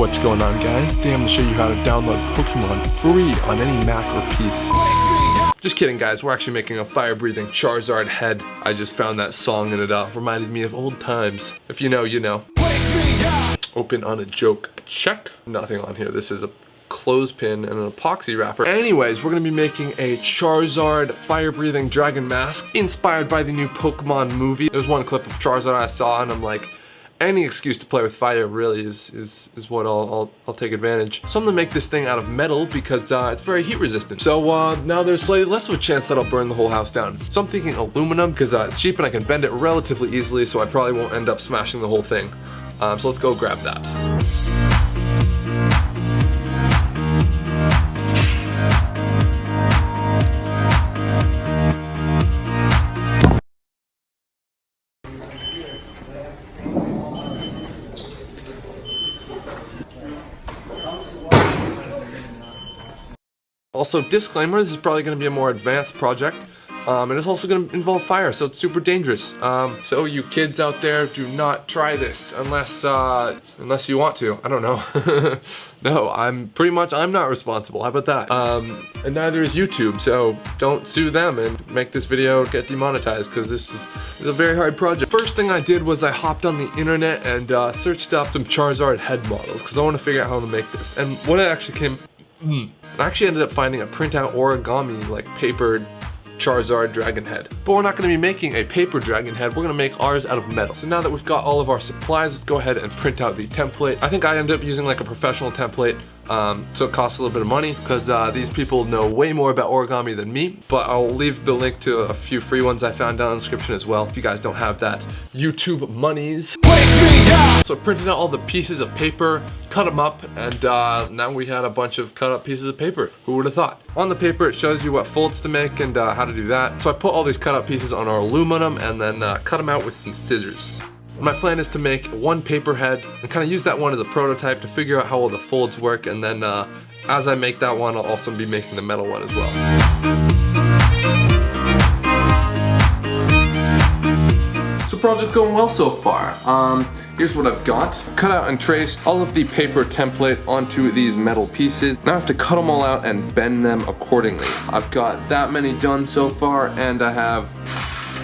What's going on, guys? Today I'm going to show you how to download Pokemon free on any Mac or PC. Just kidding, guys. We're actually making a fire-breathing Charizard head. I just found that song and it reminded me of old times. If you know, you know. Open on a joke. Check. Nothing on here. This is a clothespin and an epoxy wrapper. Anyways, we're going to be making a Charizard fire-breathing dragon mask inspired by the new Pokemon movie. There's one clip of Charizard I saw and I'm like, any excuse to play with fire really is what I'll take advantage. So I'm gonna make this thing out of metal because it's very heat resistant. So now there's slightly less of a chance that I'll burn the whole house down. So I'm thinking aluminum because it's cheap and I can bend it relatively easily, so I probably won't end up smashing the whole thing. So let's go grab that. Also, disclaimer, this is probably going to be a more advanced project, and it's also going to involve fire, so it's super dangerous. So you kids out there, do not try this unless you want to. I don't know. No, I'm not responsible. How about that? And neither is YouTube, so don't sue them and make this video get demonetized, because this is a very hard project. First thing I did was I hopped on the internet and searched up some Charizard head models, because I want to figure out how to make this. And what it actually came... I actually ended up finding a printout origami, like papered Charizard dragon head. But we're not going to be making a paper dragon head, we're going to make ours out of metal. So now that we've got all of our supplies, let's go ahead and print out the template. I think I ended up using like a professional template, so it costs a little bit of money because these people know way more about origami than me. But I'll leave the link to a few free ones I found down in the description as well if you guys don't have that YouTube monies. So I printed out all the pieces of paper, cut them up, and now we had a bunch of cut up pieces of paper. Who would have thought? On the paper it shows you what folds to make and how to do that. So I put all these cut up pieces on our aluminum and then cut them out with some scissors. My plan is to make one paper head and kind of use that one as a prototype to figure out how all the folds work, and then as I make that one, I'll also be making the metal one as well. So project's going well so far. Here's what I've got. I've cut out and traced all of the paper template onto these metal pieces. Now I have to cut them all out and bend them accordingly. I've got that many done so far, and I have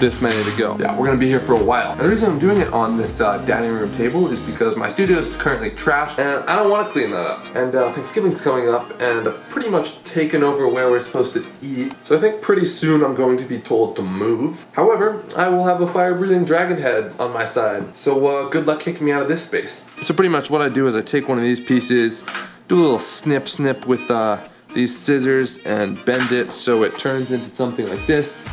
this many to go. Yeah, we're gonna be here for a while. And the reason I'm doing it on this dining room table is because my studio is currently trashed and I don't want to clean that up. And Thanksgiving's coming up and I've pretty much taken over where we're supposed to eat. So I think pretty soon I'm going to be told to move. However, I will have a fire-breathing dragon head on my side. So good luck kicking me out of this space. So pretty much what I do is I take one of these pieces, do a little snip with these scissors and bend it so it turns into something like this.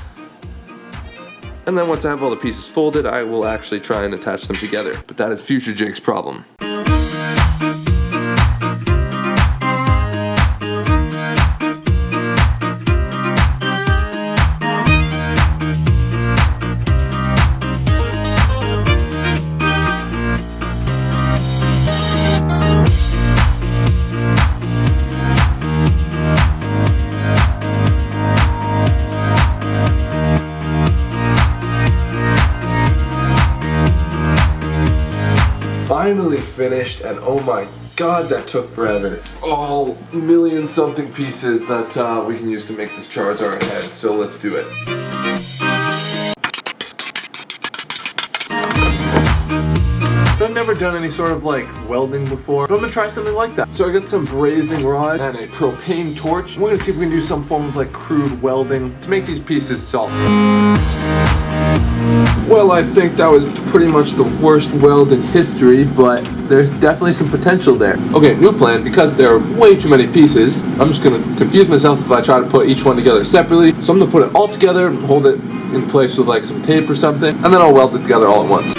And then once I have all the pieces folded, I will actually try and attach them together. But that is future Jake's problem. Finally finished, and oh my god, that took forever. All million something pieces that we can use to make this Charizard head, so let's do it. I've never done any sort of like welding before, but I'm gonna try something like that. So I got some brazing rod and a propane torch. We're gonna see if we can do some form of like crude welding to make these pieces solid. Well, I think that was pretty much the worst weld in history, but there's definitely some potential there. Okay, new plan. Because there are way too many pieces, I'm just gonna confuse myself if I try to put each one together separately. So I'm gonna put it all together and hold it in place with like some tape or something, and then I'll weld it together all at once.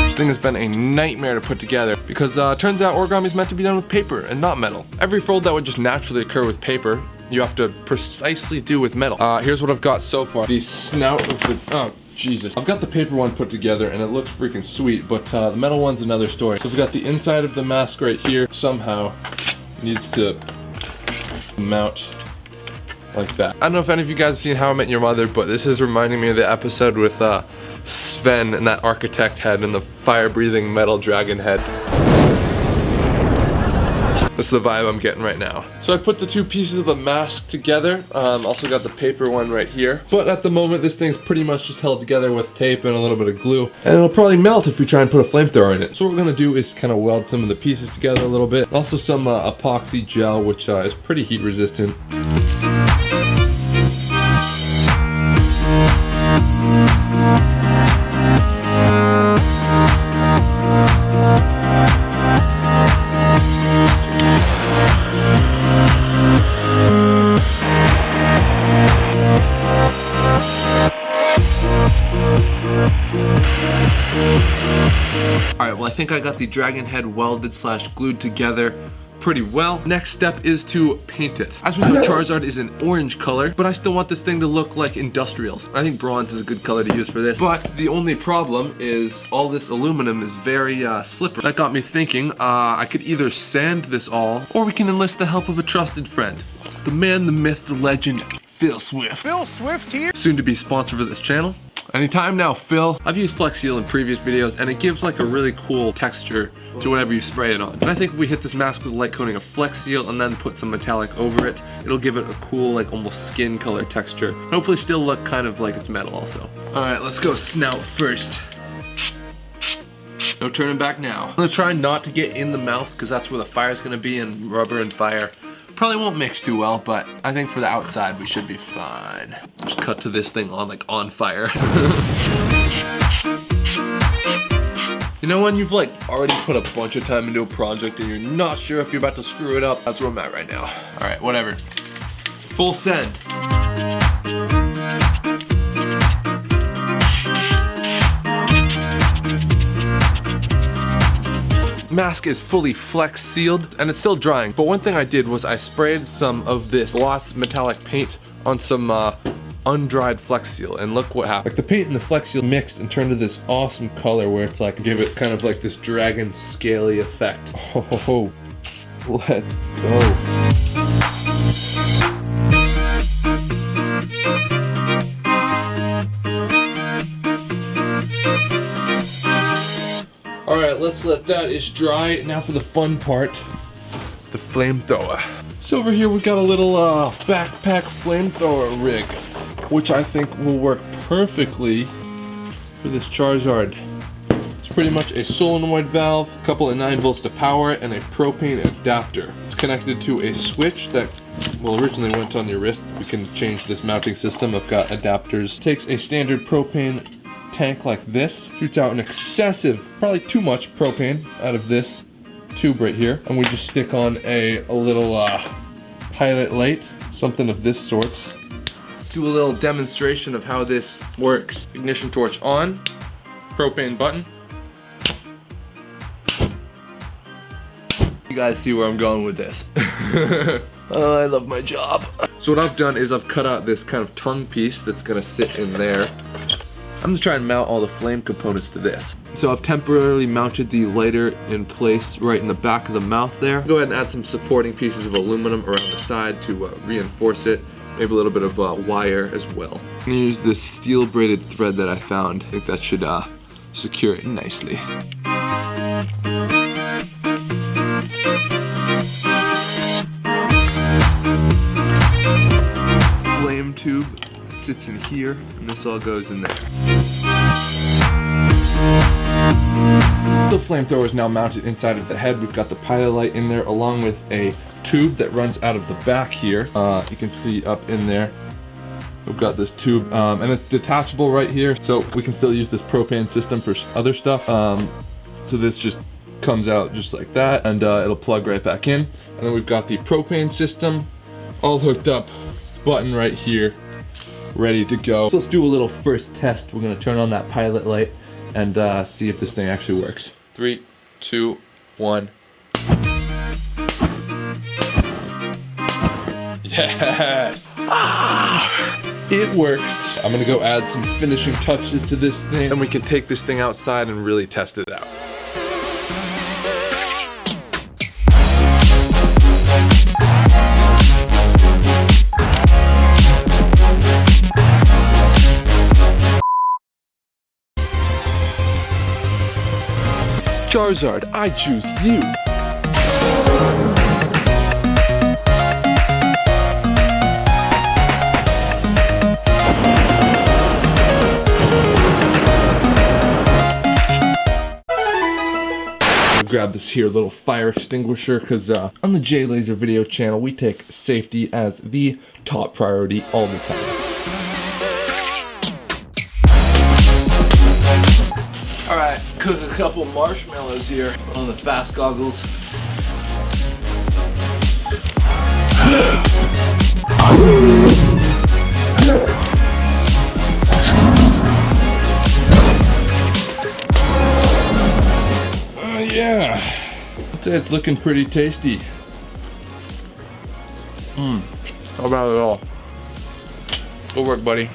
This thing has been a nightmare to put together because turns out origami is meant to be done with paper and not metal. Every fold that would just naturally occur with paper, you have to precisely do with metal. Here's what I've got so far. The snout of the, oh Jesus. I've got the paper one put together and it looks freaking sweet, but the metal one's another story. So we've got the inside of the mask right here, somehow needs to mount like that. I don't know if any of you guys have seen How I Met Your Mother, but this is reminding me of the episode with Sven and that architect head and the fire-breathing metal dragon head. That's the vibe I'm getting right now. So I put the two pieces of the mask together. Also got the paper one right here. But at the moment, this thing's pretty much just held together with tape and a little bit of glue. And it'll probably melt if we try and put a flamethrower in it. So what we're gonna do is kind of weld some of the pieces together a little bit. Also some epoxy gel, which is pretty heat resistant. Alright, well I think I got the dragon head welded / glued together pretty well. Next step is to paint it. As we know, Charizard is an orange color, but I still want this thing to look like Industrials. I think bronze is a good color to use for this, but the only problem is all this aluminum is very slippery. That got me thinking, I could either sand this all, or we can enlist the help of a trusted friend. The man, the myth, the legend, Phil Swift. Phil Swift here. Soon to be sponsor for this channel. Anytime now, Phil. I've used Flex Seal in previous videos, and it gives like a really cool texture to whatever you spray it on. And I think if we hit this mask with a light coating of Flex Seal and then put some metallic over it, it'll give it a cool, like almost skin color texture. And hopefully still look kind of like it's metal also. All right, let's go snout first. No turning back now. I'm gonna try not to get in the mouth because that's where the fire's gonna be, and rubber and fire probably won't mix too well, but I think for the outside we should be fine. Just cut to this thing on like on fire. You know when you've like already put a bunch of time into a project and you're not sure if you're about to screw it up? That's where I'm at right now. All right, whatever. Full send. Mask is fully flex sealed and it's still drying, but one thing I did was I sprayed some of this gloss metallic paint on some undried Flex Seal, and look what happened. Like the paint and the Flex Seal mixed and turned to this awesome color where it's like give it kind of like this dragon scaly effect. Oh, let's go. Alright, let's let that is dry. Now for the fun part, the flamethrower. So over here we've got a little backpack flamethrower rig, which I think will work perfectly for this Charizard. It's pretty much a solenoid valve, a couple of 9 volts to power it, and a propane adapter. It's connected to a switch that, well, originally went on your wrist. We can change this mounting system. I've got adapters. Takes a standard propane tank like this, shoots out an excessive, probably too much propane out of this tube right here, and we just stick on a little pilot light, something of this sort. Let's do a little demonstration of how this works. Ignition torch on, propane button. You guys see where I'm going with this. Oh, I love my job. So what I've done is I've cut out this kind of tongue piece that's gonna sit in there. I'm just trying to mount all the flame components to this. So I've temporarily mounted the lighter in place right in the back of the mouth there. Go ahead and add some supporting pieces of aluminum around the side to reinforce it. Maybe a little bit of wire as well. I'm gonna use this steel braided thread that I found. I think that should secure it nicely. Flame tube sits in here, and this all goes in there. The flamethrower is now mounted inside of the head. We've got the pilot light in there along with a tube that runs out of the back here. You can see up in there. We've got this tube, and it's detachable right here, so we can still use this propane system for other stuff. So this just comes out just like that, and it'll plug right back in. And then we've got the propane system all hooked up. Button right here, ready to go. So let's do a little first test. We're gonna turn on that pilot light and see if this thing actually works. 3, 2, 1. Yes! Ah, it works. I'm gonna go add some finishing touches to this thing, and we can take this thing outside and really test it out. Charizard, I choose you. Grab this here little fire extinguisher because on the Jlaservideo channel we take safety as the top priority all the time. Alright, cook a couple marshmallows here on the fast goggles. Yeah, I'd say it's looking pretty tasty. How about it all? Good work, buddy.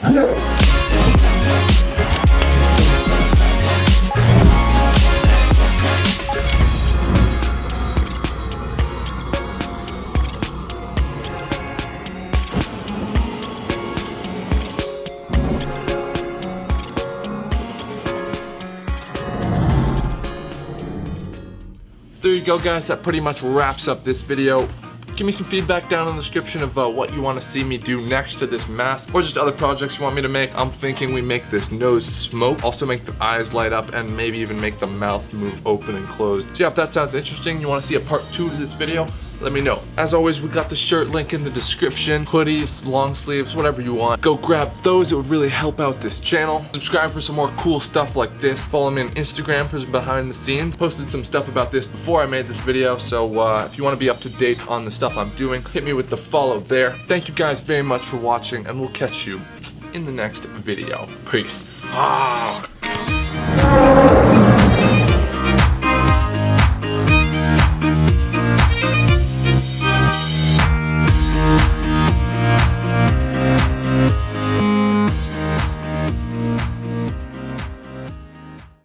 There you go, guys. That pretty much wraps up this video. Give me some feedback down in the description of what you want to see me do next to this mask, or just other projects you want me to make. I'm thinking we make this nose smoke, also make the eyes light up, and maybe even make the mouth move open and closed. So yeah, if that sounds interesting, you want to see a part 2 to this video, let me know. As always, we got the shirt link in the description. Hoodies, long sleeves, whatever you want. Go grab those, it would really help out this channel. Subscribe for some more cool stuff like this. Follow me on Instagram for some behind the scenes. Posted some stuff about this before I made this video, so if you want to be up to date on the stuff I'm doing, hit me with the follow there. Thank you guys very much for watching, and we'll catch you in the next video. Peace.